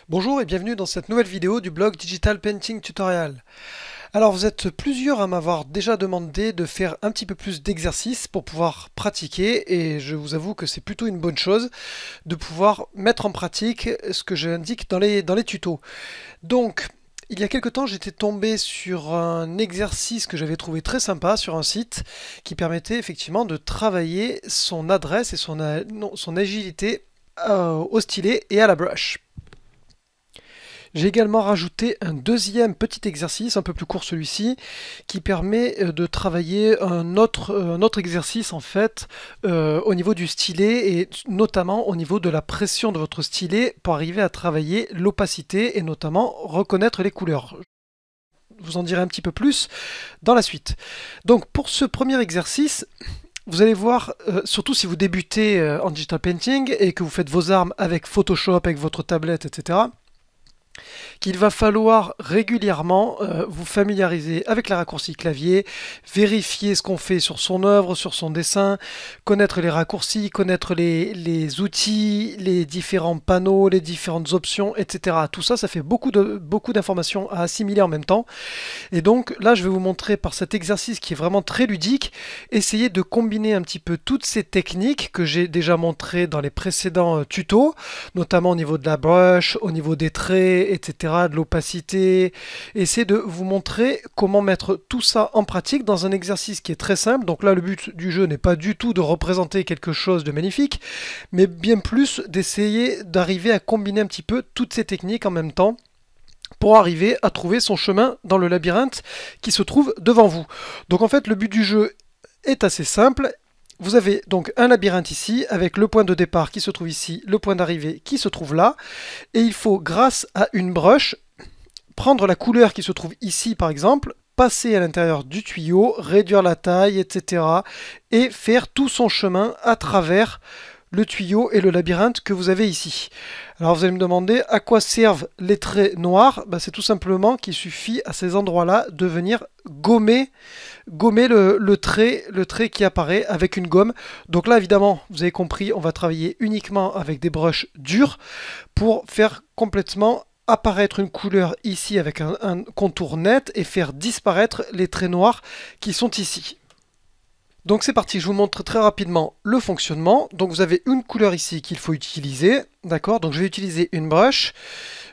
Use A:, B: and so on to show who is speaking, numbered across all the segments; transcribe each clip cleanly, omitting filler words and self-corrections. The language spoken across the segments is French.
A: Bonjour et bienvenue dans cette nouvelle vidéo du blog Digital Painting Tutorial. Alors vous êtes plusieurs à m'avoir déjà demandé de faire un petit peu plus d'exercices pour pouvoir pratiquer et je vous avoue que c'est plutôt une bonne chose de pouvoir mettre en pratique ce que j'indique dans les tutos. Donc il y a quelque temps j'étais tombé sur un exercice que j'avais trouvé très sympa sur un site qui permettait effectivement de travailler son adresse et son agilité au stylet et à la brush. J'ai également rajouté un deuxième petit exercice, un peu plus court celui-ci, qui permet de travailler un autre exercice en fait au niveau du stylet et notamment au niveau de la pression de votre stylet pour arriver à travailler l'opacité et notamment reconnaître les couleurs. Je vous en dirai un petit peu plus dans la suite. Donc pour ce premier exercice, vous allez voir, surtout si vous débutez en digital painting et que vous faites vos armes avec Photoshop, avec votre tablette, etc., qu'il va falloir régulièrement vous familiariser avec les raccourcis clavier, vérifier ce qu'on fait sur son œuvre, sur son dessin, connaître les raccourcis, connaître les outils, les différents panneaux, les différentes options, etc. Tout ça, ça fait beaucoup d'informations à assimiler en même temps. Et donc là, je vais vous montrer par cet exercice qui est vraiment très ludique, essayer de combiner un petit peu toutes ces techniques que j'ai déjà montrées dans les précédents tutos, notamment au niveau de la brush, au niveau des traits, etc., de l'opacité. Essayer de vous montrer comment mettre tout ça en pratique dans un exercice qui est très simple. Donc là, le but du jeu n'est pas du tout de représenter quelque chose de magnifique, mais bien plus d'essayer d'arriver à combiner un petit peu toutes ces techniques en même temps pour arriver à trouver son chemin dans le labyrinthe qui se trouve devant vous. Donc en fait, le but du jeu est assez simple. Vous avez donc un labyrinthe ici, avec le point de départ qui se trouve ici, le point d'arrivée qui se trouve là, et il faut, grâce à une brush, prendre la couleur qui se trouve ici par exemple, passer à l'intérieur du tuyau, réduire la taille, etc., et faire tout son chemin à travers le tuyau et le labyrinthe que vous avez ici. Alors vous allez me demander à quoi servent les traits noirs. C'est tout simplement qu'il suffit à ces endroits-là de venir gommer le trait qui apparaît avec une gomme. Donc là évidemment, vous avez compris, on va travailler uniquement avec des brushes dures pour faire complètement apparaître une couleur ici avec un contour net et faire disparaître les traits noirs qui sont ici. Donc c'est parti, je vous montre très rapidement le fonctionnement. Donc vous avez une couleur ici qu'il faut utiliser, d'accord? Donc je vais utiliser une brush.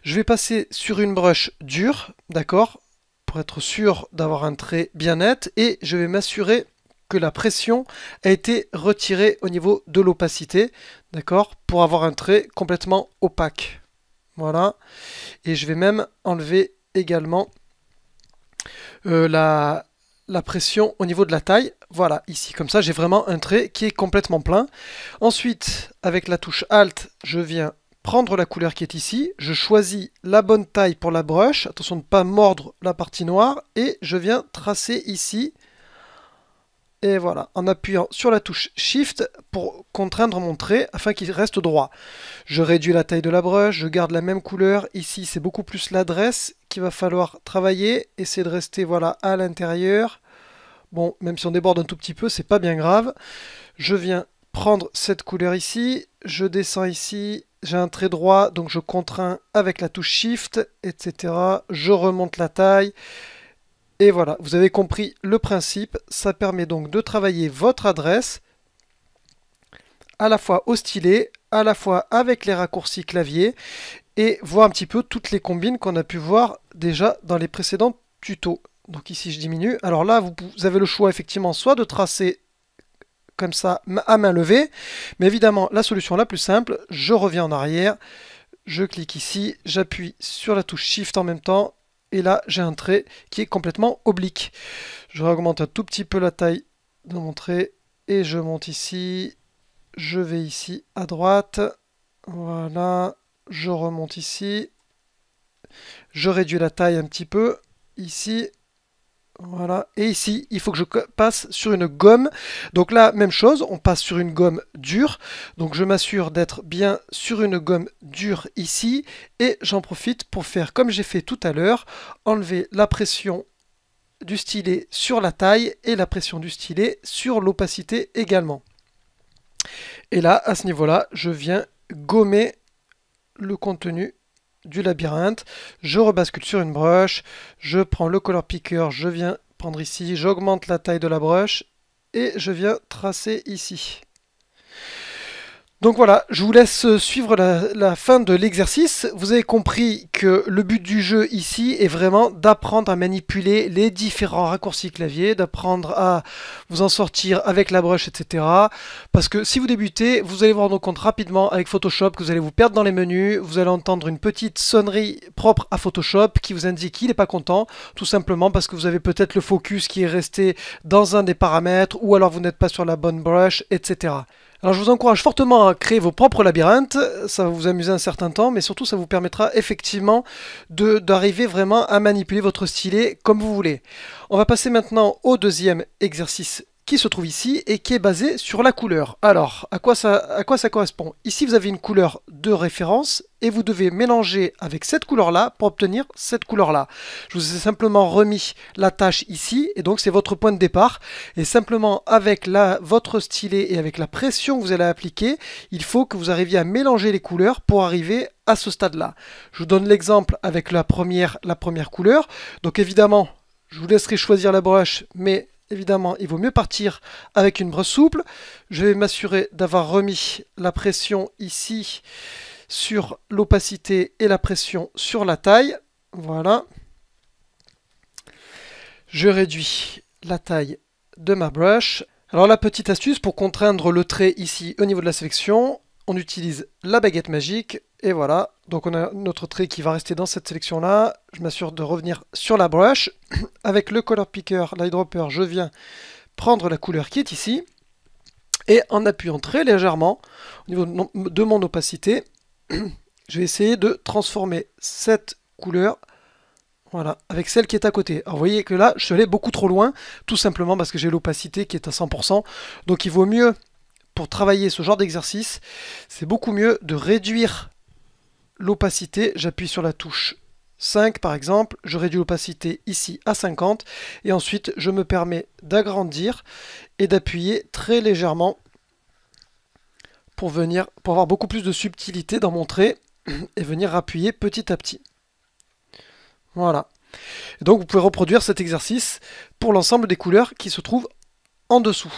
A: Je vais passer sur une brush dure, d'accord? Pour être sûr d'avoir un trait bien net. Et je vais m'assurer que la pression a été retirée au niveau de l'opacité, d'accord? Pour avoir un trait complètement opaque. Voilà. Et je vais même enlever également la pression au niveau de la taille. Voilà, ici, comme ça, j'ai vraiment un trait qui est complètement plein. Ensuite, avec la touche Alt, je viens prendre la couleur qui est ici. Je choisis la bonne taille pour la brush. Attention de ne pas mordre la partie noire. Et je viens tracer ici. Et voilà, en appuyant sur la touche Shift pour contraindre mon trait afin qu'il reste droit. Je réduis la taille de la brush, je garde la même couleur. Ici, c'est beaucoup plus l'adresse qu'il va falloir travailler. Essayer de rester voilà, à l'intérieur. Bon, même si on déborde un tout petit peu, c'est pas bien grave. Je viens prendre cette couleur ici. Je descends ici. J'ai un trait droit, donc je contrains avec la touche Shift, etc. Je remonte la taille. Et voilà, vous avez compris le principe. Ça permet donc de travailler votre adresse à la fois au stylet, à la fois avec les raccourcis clavier et voir un petit peu toutes les combines qu'on a pu voir déjà dans les précédents tutos. Donc ici je diminue. Alors là, vous avez le choix effectivement soit de tracer comme ça à main levée, mais évidemment la solution la plus simple, je reviens en arrière, je clique ici, j'appuie sur la touche Shift en même temps, et là j'ai un trait qui est complètement oblique. Je augmente un tout petit peu la taille de mon trait, et je monte ici, je vais ici à droite, voilà, je remonte ici, je réduis la taille un petit peu, ici, voilà, et ici, il faut que je passe sur une gomme. Donc là, même chose, on passe sur une gomme dure. Donc je m'assure d'être bien sur une gomme dure ici. Et j'en profite pour faire comme j'ai fait tout à l'heure, enlever la pression du stylet sur la taille et la pression du stylet sur l'opacité également. Et là, à ce niveau-là, je viens gommer le contenu du labyrinthe, je rebascule sur une brush, je prends le color picker, je viens prendre ici, j'augmente la taille de la brush et je viens tracer ici. Donc voilà, je vous laisse suivre la fin de l'exercice. Vous avez compris que le but du jeu ici est vraiment d'apprendre à manipuler les différents raccourcis clavier, d'apprendre à vous en sortir avec la brush, etc. Parce que si vous débutez, vous allez vous rendre compte rapidement avec Photoshop que vous allez vous perdre dans les menus, vous allez entendre une petite sonnerie propre à Photoshop qui vous indique qu'il n'est pas content, tout simplement parce que vous avez peut-être le focus qui est resté dans un des paramètres, ou alors vous n'êtes pas sur la bonne brush, etc. Alors je vous encourage fortement à créer vos propres labyrinthes, ça va vous amuser un certain temps, mais surtout ça vous permettra effectivement d'arriver vraiment à manipuler votre stylet comme vous voulez. On va passer maintenant au deuxième exercice qui se trouve ici et qui est basé sur la couleur. Alors, à quoi ça correspond? Ici, vous avez une couleur de référence et vous devez mélanger avec cette couleur-là pour obtenir cette couleur-là. Je vous ai simplement remis la tâche ici et donc c'est votre point de départ. Et simplement avec votre stylet et avec la pression que vous allez appliquer, il faut que vous arriviez à mélanger les couleurs pour arriver à ce stade-là. Je vous donne l'exemple avec la première couleur. Donc évidemment, je vous laisserai choisir la brush, mais évidemment, il vaut mieux partir avec une brosse souple. Je vais m'assurer d'avoir remis la pression ici sur l'opacité et la pression sur la taille. Voilà. Je réduis la taille de ma brush. Alors la petite astuce pour contraindre le trait ici au niveau de la sélection, on utilise la baguette magique. Et voilà, donc on a notre trait qui va rester dans cette sélection-là. Je m'assure de revenir sur la brush. Avec le color picker, l'eyedropper, je viens prendre la couleur qui est ici. Et en appuyant très légèrement au niveau de mon opacité, je vais essayer de transformer cette couleur, voilà, avec celle qui est à côté. Alors vous voyez que là, je suis allé beaucoup trop loin, tout simplement parce que j'ai l'opacité qui est à 100%. Donc il vaut mieux, pour travailler ce genre d'exercice, c'est beaucoup mieux de réduire l'opacité. J'appuie sur la touche 5 par exemple, je réduis l'opacité ici à 50 et ensuite je me permets d'agrandir et d'appuyer très légèrement pour avoir beaucoup plus de subtilité dans mon trait et venir appuyer petit à petit. Voilà. Et donc vous pouvez reproduire cet exercice pour l'ensemble des couleurs qui se trouvent en dessous.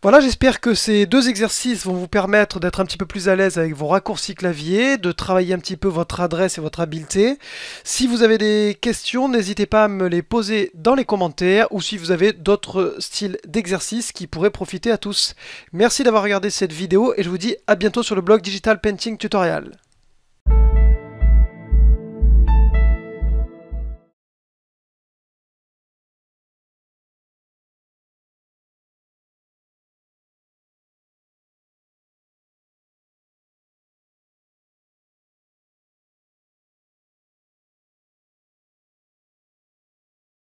A: Voilà, j'espère que ces deux exercices vont vous permettre d'être un petit peu plus à l'aise avec vos raccourcis clavier, de travailler un petit peu votre adresse et votre habileté. Si vous avez des questions, n'hésitez pas à me les poser dans les commentaires ou si vous avez d'autres styles d'exercices qui pourraient profiter à tous. Merci d'avoir regardé cette vidéo et je vous dis à bientôt sur le blog Digital Painting Tutorial.